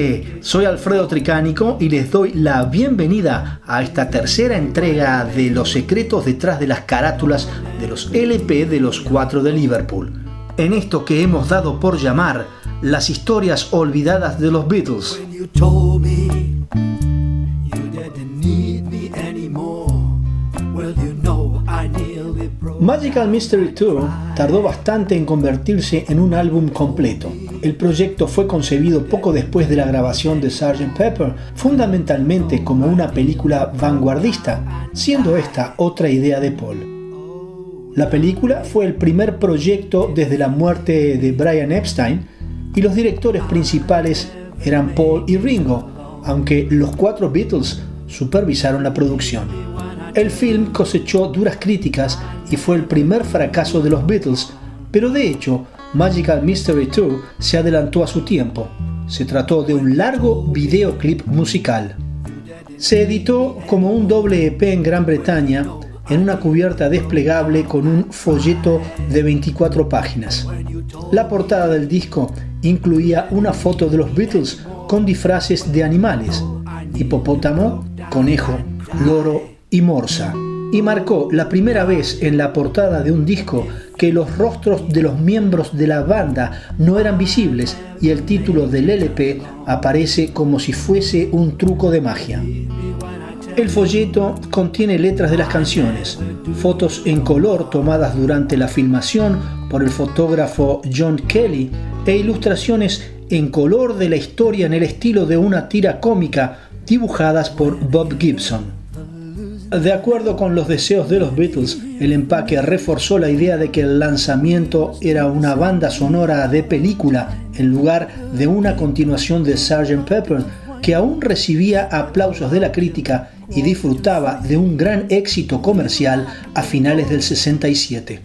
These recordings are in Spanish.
gente, soy Alfredo Tricánico y les doy la bienvenida a esta tercera entrega de los secretos detrás de las carátulas de los LP de los 4 de Liverpool, en esto que hemos dado por llamar las historias olvidadas de los Beatles. Magical Mystery Tour tardó bastante en convertirse en un álbum completo. El proyecto fue concebido poco después de la grabación de Sgt. Pepper, fundamentalmente como una película vanguardista, siendo esta otra idea de Paul. La película fue el primer proyecto desde la muerte de Brian Epstein y los directores principales eran Paul y Ringo, aunque los 4 Beatles supervisaron la producción. El film cosechó duras críticas y fue el primer fracaso de los Beatles, pero de hecho, Magical Mystery Tour se adelantó a su tiempo. Se trató de un largo videoclip musical. Se editó como un doble EP en Gran Bretaña, en una cubierta desplegable con un folleto de 24 páginas. La portada del disco incluía una foto de los Beatles con disfraces de animales: hipopótamo, conejo, loro y morsa, y marcó la primera vez en la portada de un disco que los rostros de los miembros de la banda no eran visibles y el título del LP aparece como si fuese un truco de magia. El folleto contiene letras de las canciones, fotos en color tomadas durante la filmación por el fotógrafo John Kelly e ilustraciones en color de la historia en el estilo de una tira cómica dibujadas por Bob Gibson. De acuerdo con los deseos de los Beatles, el empaque reforzó la idea de que el lanzamiento era una banda sonora de película en lugar de una continuación de Sgt. Pepper, que aún recibía aplausos de la crítica y disfrutaba de un gran éxito comercial a finales del 67.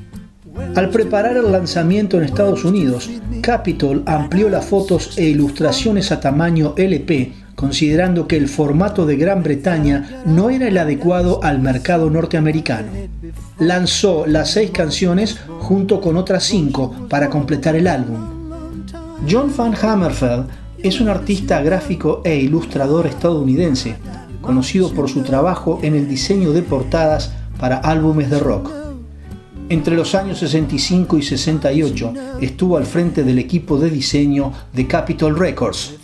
Al preparar el lanzamiento en Estados Unidos, Capitol amplió las fotos e ilustraciones a tamaño LP, considerando que el formato de Gran Bretaña no era el adecuado al mercado norteamericano. Lanzó las 6 canciones junto con otras 5 para completar el álbum. John Van Hammerfeld es un artista gráfico e ilustrador estadounidense, conocido por su trabajo en el diseño de portadas para álbumes de rock. Entre los años 65 y 68 estuvo al frente del equipo de diseño de Capitol Records.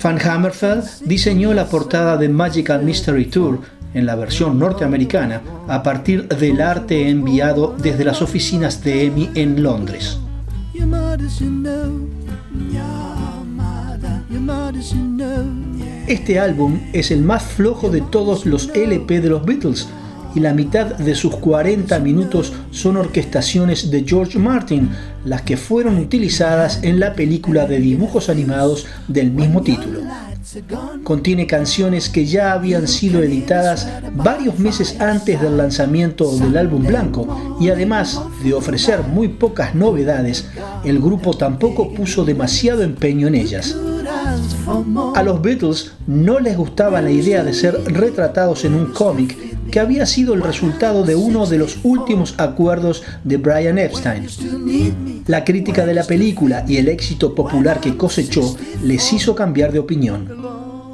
Van Hammerfeld diseñó la portada de Magical Mystery Tour en la versión norteamericana a partir del arte enviado desde las oficinas de EMI en Londres. Este álbum es el más flojo de todos los LP de los Beatles y la mitad de sus 40 minutos son orquestaciones de George Martin, las que fueron utilizadas en la película de dibujos animados del mismo título. Contiene canciones que ya habían sido editadas varios meses antes del lanzamiento del álbum blanco, y además de ofrecer muy pocas novedades, el grupo tampoco puso demasiado empeño en ellas. A los Beatles no les gustaba la idea de ser retratados en un cómic que había sido el resultado de uno de los últimos acuerdos de Brian Epstein. La crítica de la película y el éxito popular que cosechó les hizo cambiar de opinión.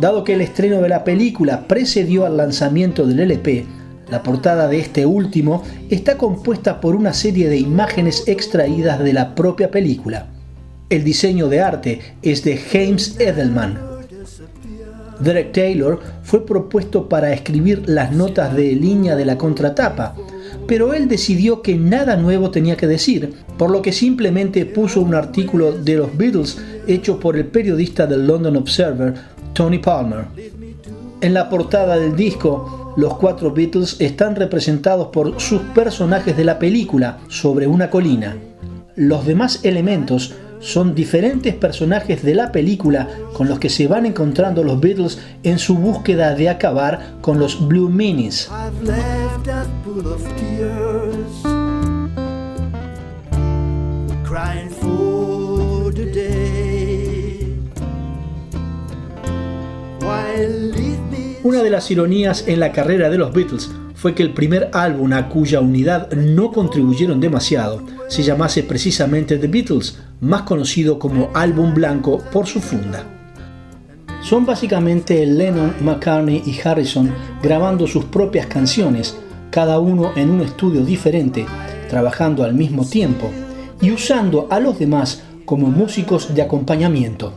Dado que el estreno de la película precedió al lanzamiento del LP, la portada de este último está compuesta por una serie de imágenes extraídas de la propia película. El diseño de arte es de James Edelman. Derek Taylor fue propuesto para escribir las notas de línea de la contratapa, pero él decidió que nada nuevo tenía que decir, por lo que simplemente puso un artículo de los Beatles hecho por el periodista del London Observer, Tony Palmer. En la portada del disco, los 4 Beatles están representados por sus personajes de la película sobre una colina. Los demás elementos son diferentes personajes de la película con los que se van encontrando los Beatles en su búsqueda de acabar con los Blue Meanies. Una de las ironías en la carrera de los Beatles fue que el primer álbum a cuya unidad no contribuyeron demasiado se llamase precisamente The Beatles, más conocido como álbum blanco por su funda. Son básicamente Lennon, McCartney y Harrison grabando sus propias canciones, cada uno en un estudio diferente, trabajando al mismo tiempo y usando a los demás como músicos de acompañamiento.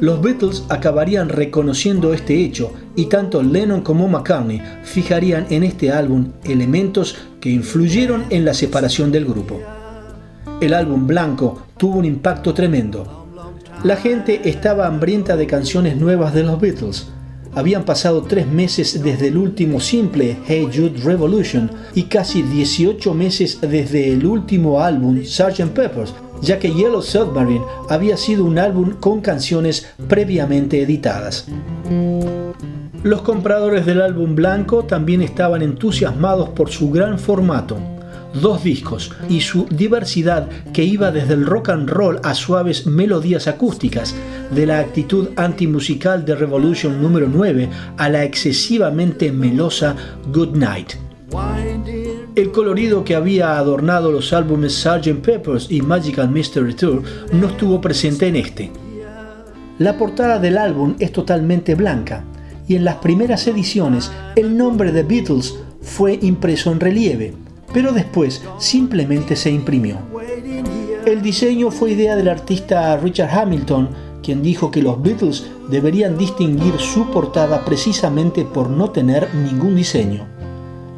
Los Beatles acabarían reconociendo este hecho y tanto Lennon como McCartney fijarían en este álbum elementos que influyeron en la separación del grupo. El álbum blanco tuvo un impacto tremendo. La gente estaba hambrienta de canciones nuevas de los Beatles. Habían pasado 3 meses desde el último simple Hey Jude Revolution y casi 18 meses desde el último álbum Sgt. Pepper's, ya que Yellow Submarine había sido un álbum con canciones previamente editadas. Los compradores del álbum blanco también estaban entusiasmados por su gran formato, 2 discos, y su diversidad que iba desde el rock and roll a suaves melodías acústicas, de la actitud antimusical de Revolution número 9 a la excesivamente melosa Good Night. El colorido que había adornado los álbumes Sgt. Pepper's y Magical Mystery Tour no estuvo presente en este. La portada del álbum es totalmente blanca y en las primeras ediciones el nombre de Beatles fue impreso en relieve, pero después simplemente se imprimió. El diseño fue idea del artista Richard Hamilton, quien dijo que los Beatles deberían distinguir su portada precisamente por no tener ningún diseño.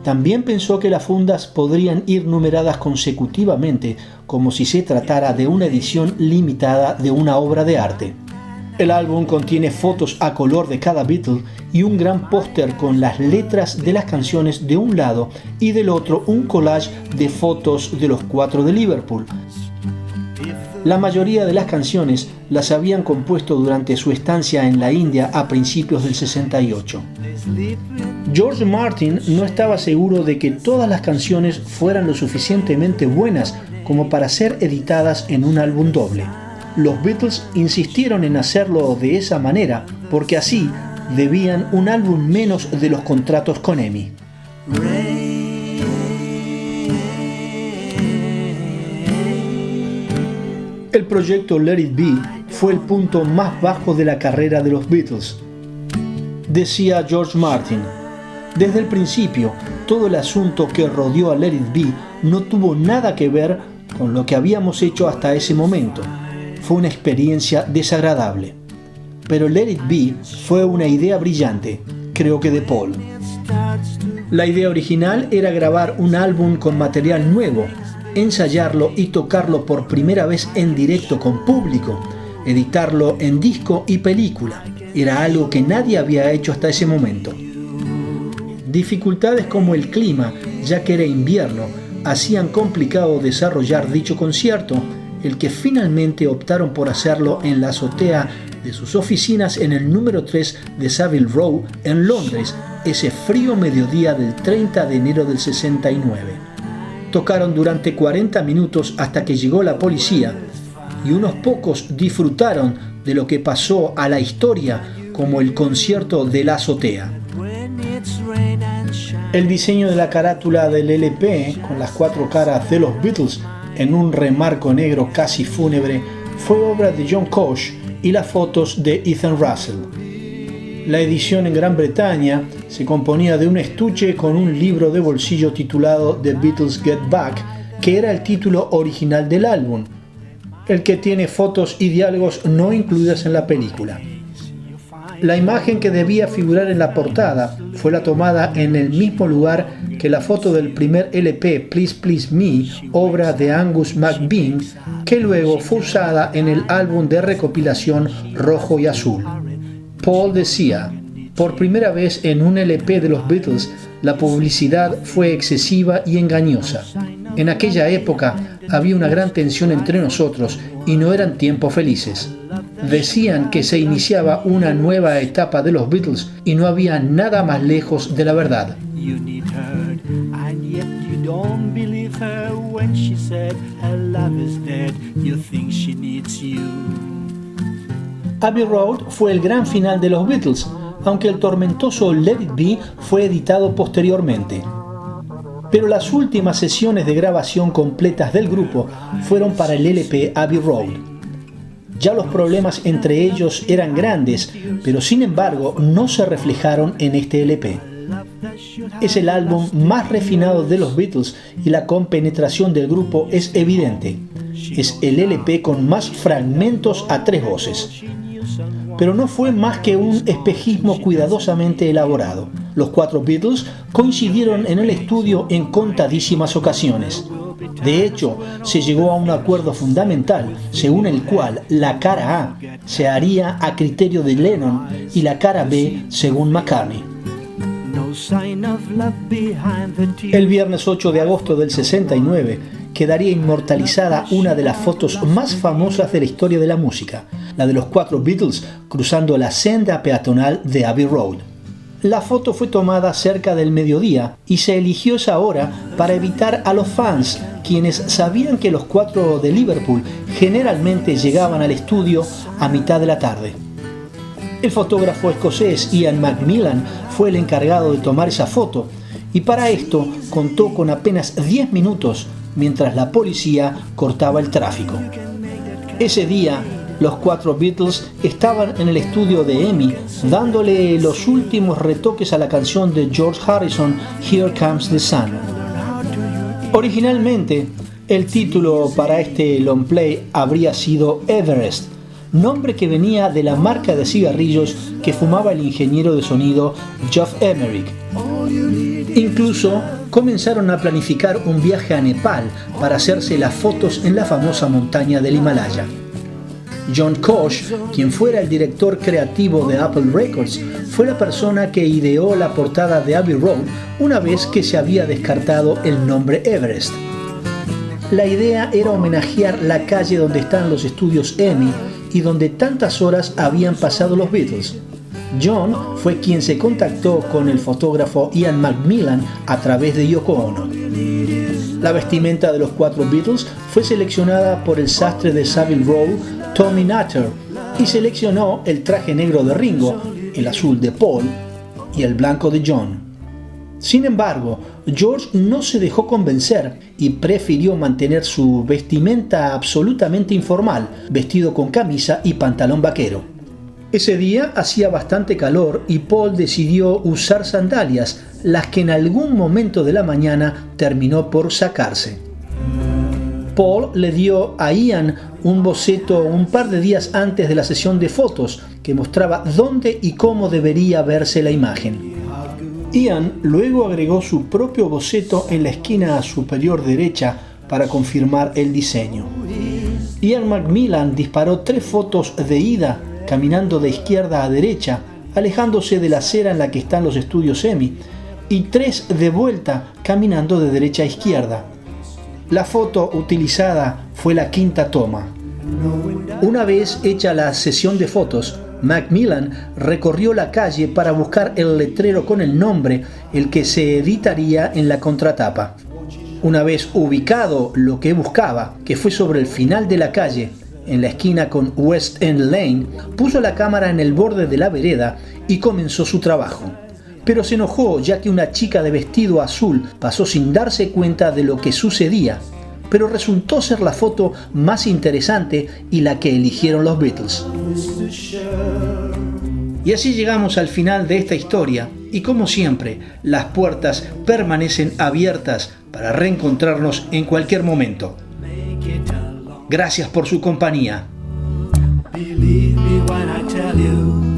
También pensó que las fundas podrían ir numeradas consecutivamente, como si se tratara de una edición limitada de una obra de arte. El álbum contiene fotos a color de cada Beatle y un gran póster con las letras de las canciones de un lado y del otro un collage de fotos de los 4 de Liverpool. La mayoría de las canciones las habían compuesto durante su estancia en la India a principios del 68. George Martin no estaba seguro de que todas las canciones fueran lo suficientemente buenas como para ser editadas en un álbum doble. Los Beatles insistieron en hacerlo de esa manera porque así debían un álbum menos de los contratos con EMI. El proyecto Let It Be fue el punto más bajo de la carrera de los Beatles. Decía George Martin: desde el principio, todo el asunto que rodeó a Let It Be no tuvo nada que ver con lo que habíamos hecho hasta ese momento. Fue una experiencia desagradable. Pero Let It Be fue una idea brillante, creo que de Paul. La idea original era grabar un álbum con material nuevo, ensayarlo y tocarlo por primera vez en directo con público, editarlo en disco y película. Era algo que nadie había hecho hasta ese momento. Dificultades como el clima, ya que era invierno, hacían complicado desarrollar dicho concierto, el que finalmente optaron por hacerlo en la azotea de sus oficinas en el número 3 de Savile Row, en Londres, ese frío mediodía del 30 de enero del 69. Tocaron durante 40 minutos hasta que llegó la policía y unos pocos disfrutaron de lo que pasó a la historia como el concierto de la azotea. El diseño de la carátula del LP, con las 4 caras de los Beatles en un remarco negro casi fúnebre, fue obra de John Koch y las fotos de Ethan Russell. La edición en Gran Bretaña se componía de un estuche con un libro de bolsillo titulado The Beatles Get Back, que era el título original del álbum, el que tiene fotos y diálogos no incluidas en la película. La imagen que debía figurar en la portada fue la tomada en el mismo lugar que la foto del primer LP Please Please Me, obra de Angus MacBean, que luego fue usada en el álbum de recopilación Rojo y Azul. Paul decía: por primera vez en un LP de los Beatles, la publicidad fue excesiva y engañosa. En aquella época había una gran tensión entre nosotros y no eran tiempos felices. Decían que se iniciaba una nueva etapa de los Beatles y no había nada más lejos de la verdad. Abbey Road fue el gran final de los Beatles, aunque el tormentoso Let It Be fue editado posteriormente. Pero las últimas sesiones de grabación completas del grupo fueron para el LP Abbey Road. Ya los problemas entre ellos eran grandes, pero sin embargo no se reflejaron en este LP. Es el álbum más refinado de los Beatles y la compenetración del grupo es evidente. Es el LP con más fragmentos a 3 voces. Pero no fue más que un espejismo cuidadosamente elaborado. Los 4 Beatles coincidieron en el estudio en contadísimas ocasiones. De hecho, se llegó a un acuerdo fundamental, según el cual la cara A se haría a criterio de Lennon y la cara B según McCartney. El viernes 8 de agosto del 69 quedaría inmortalizada una de las fotos más famosas de la historia de la música, la de los 4 Beatles cruzando la senda peatonal de Abbey Road. La foto fue tomada cerca del mediodía y se eligió esa hora para evitar a los fans, quienes sabían que los 4 de Liverpool generalmente llegaban al estudio a mitad de la tarde. El fotógrafo escocés Ian McMillan fue el encargado de tomar esa foto y para esto contó con apenas 10 minutos mientras la policía cortaba el tráfico. Ese día, los 4 Beatles estaban en el estudio de EMI dándole los últimos retoques a la canción de George Harrison, Here Comes the Sun. Originalmente, el título para este long play habría sido Everest, nombre que venía de la marca de cigarrillos que fumaba el ingeniero de sonido Geoff Emerick. Incluso comenzaron a planificar un viaje a Nepal para hacerse las fotos en la famosa montaña del Himalaya. John Koch, quien fuera el director creativo de Apple Records, fue la persona que ideó la portada de Abbey Road una vez que se había descartado el nombre Everest. La idea era homenajear la calle donde están los estudios EMI y donde tantas horas habían pasado los Beatles. John fue quien se contactó con el fotógrafo Ian McMillan a través de Yoko Ono. La vestimenta de los 4 Beatles fue seleccionada por el sastre de Savile Row, Tommy Nutter, y seleccionó el traje negro de Ringo, el azul de Paul y el blanco de John. Sin embargo, George no se dejó convencer y prefirió mantener su vestimenta absolutamente informal, vestido con camisa y pantalón vaquero. Ese día hacía bastante calor y Paul decidió usar sandalias, las que en algún momento de la mañana terminó por sacarse. Paul le dio a Ian un boceto un par de días antes de la sesión de fotos que mostraba dónde y cómo debería verse la imagen. Ian luego agregó su propio boceto en la esquina superior derecha para confirmar el diseño. Ian McMillan disparó 3 fotos de ida caminando de izquierda a derecha, alejándose de la acera en la que están los estudios EMI, y 3 de vuelta caminando de derecha a izquierda. La foto utilizada fue la 5ª toma. Una vez hecha la sesión de fotos, McMillan recorrió la calle para buscar el letrero con el nombre, el que se editaría en la contratapa. Una vez ubicado lo que buscaba, que fue sobre el final de la calle, en la esquina con West End Lane, puso la cámara en el borde de la vereda y comenzó su trabajo. Pero se enojó ya que una chica de vestido azul pasó sin darse cuenta de lo que sucedía, pero resultó ser la foto más interesante y la que eligieron los Beatles. Y así llegamos al final de esta historia y como siempre, las puertas permanecen abiertas para reencontrarnos en cualquier momento. Gracias por su compañía. Believe me when I tell you.